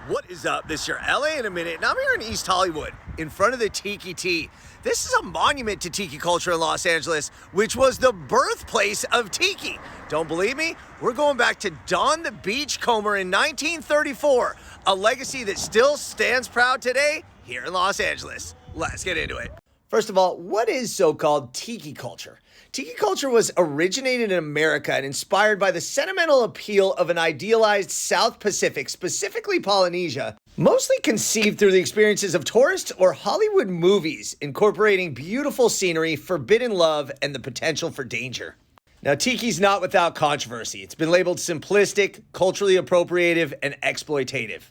What is up? This is your LA in a minute, and I'm here in East Hollywood, in front of the Tiki Ti. This is a monument to tiki culture in Los Angeles, which was the birthplace of tiki. Don't believe me? We're going back to Don the Barchcomber in 1934, a legacy that still stands proud today here in Los Angeles. Let's get into it. First of all, what is so-called tiki culture? Tiki culture was originated in America and inspired by the sentimental appeal of an idealized South Pacific, specifically Polynesia, mostly conceived through the experiences of tourists or Hollywood movies, incorporating beautiful scenery, forbidden love, and the potential for danger. Now, tiki's not without controversy. It's been labeled simplistic, culturally appropriative, and exploitative.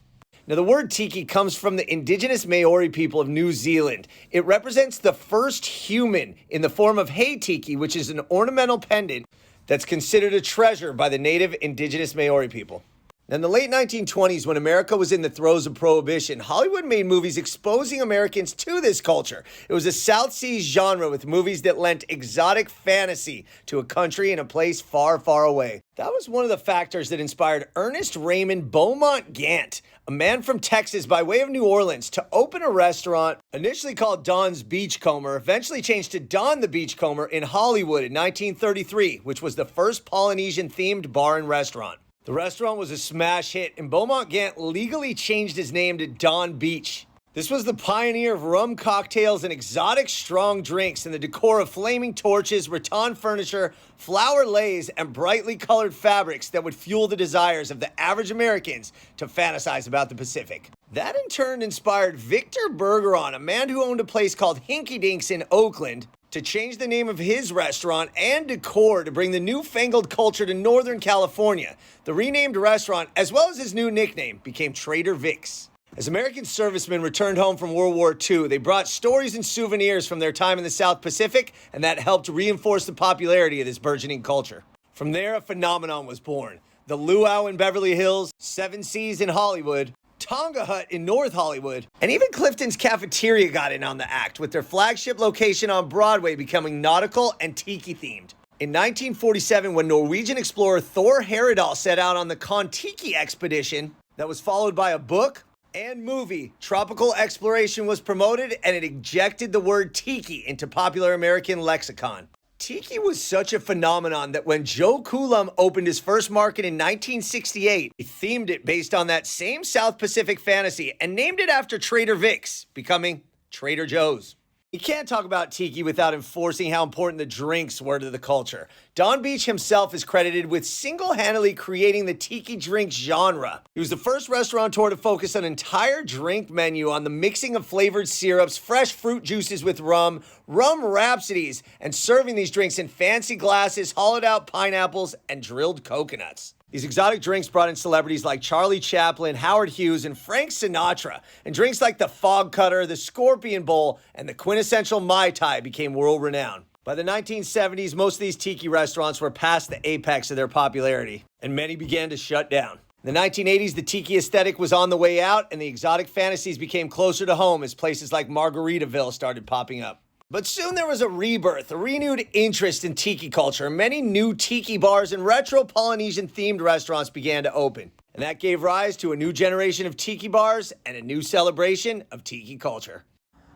Now, the word tiki comes from the indigenous Maori people of New Zealand. It represents the first human in the form of hei tiki, which is an ornamental pendant that's considered a treasure by the native indigenous Maori people. Now, in the late 1920s, when America was in the throes of Prohibition, Hollywood made movies exposing Americans to this culture. It was a South Seas genre with movies that lent exotic fantasy to a country and a place far, far away. That was one of the factors that inspired Ernest Raymond Beaumont Gant, a man from Texas by way of New Orleans, to open a restaurant initially called Don's Barchcomber, eventually changed to Don the Barchcomber in Hollywood in 1933, which was the first Polynesian-themed bar and restaurant. The restaurant was a smash hit, and Beaumont Gant legally changed his name to Don Beach. This was the pioneer of rum cocktails and exotic strong drinks, and the decor of flaming torches, rattan furniture, flower leis, and brightly colored fabrics that would fuel the desires of the average Americans to fantasize about the Pacific. That in turn inspired Victor Bergeron, a man who owned a place called Hinky Dinks in Oakland, to change the name of his restaurant and decor to bring the newfangled culture to Northern California. The renamed restaurant, as well as his new nickname, became Trader Vic's. As American servicemen returned home from World War II, they brought stories and souvenirs from their time in the South Pacific, and that helped reinforce the popularity of this burgeoning culture. From there, a phenomenon was born. The Luau in Beverly Hills, Seven Seas in Hollywood, Tonga Hut in North Hollywood, and even Clifton's Cafeteria got in on the act, with their flagship location on Broadway becoming nautical and tiki-themed. In 1947, when Norwegian explorer Thor Heyerdahl set out on the Kon-Tiki expedition that was followed by a book and movie, tropical exploration was promoted, and it injected the word tiki into popular American lexicon. Tiki was such a phenomenon that when Joe Coulomb opened his first market in 1968, he themed it based on that same South Pacific fantasy and named it after Trader Vic's, becoming Trader Joe's. You can't talk about tiki without enforcing how important the drinks were to the culture. Don Beach himself is credited with single-handedly creating the tiki drink genre. He was the first restaurateur to focus an entire drink menu on the mixing of flavored syrups, fresh fruit juices with rum, rum rhapsodies, and serving these drinks in fancy glasses, hollowed-out pineapples, and drilled coconuts. These exotic drinks brought in celebrities like Charlie Chaplin, Howard Hughes, and Frank Sinatra. And drinks like the Fog Cutter, the Scorpion Bowl, and the quintessential Mai Tai became world-renowned. By the 1970s, most of these tiki restaurants were past the apex of their popularity, and many began to shut down. In the 1980s, the tiki aesthetic was on the way out, and the exotic fantasies became closer to home as places like Margaritaville started popping up. But soon there was a rebirth, a renewed interest in tiki culture. Many new tiki bars and retro Polynesian-themed restaurants began to open. And that gave rise to a new generation of tiki bars and a new celebration of tiki culture.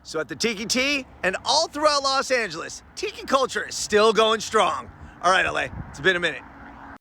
So at the Tiki Ti and all throughout Los Angeles, tiki culture is still going strong. All right, LA, it's been a minute.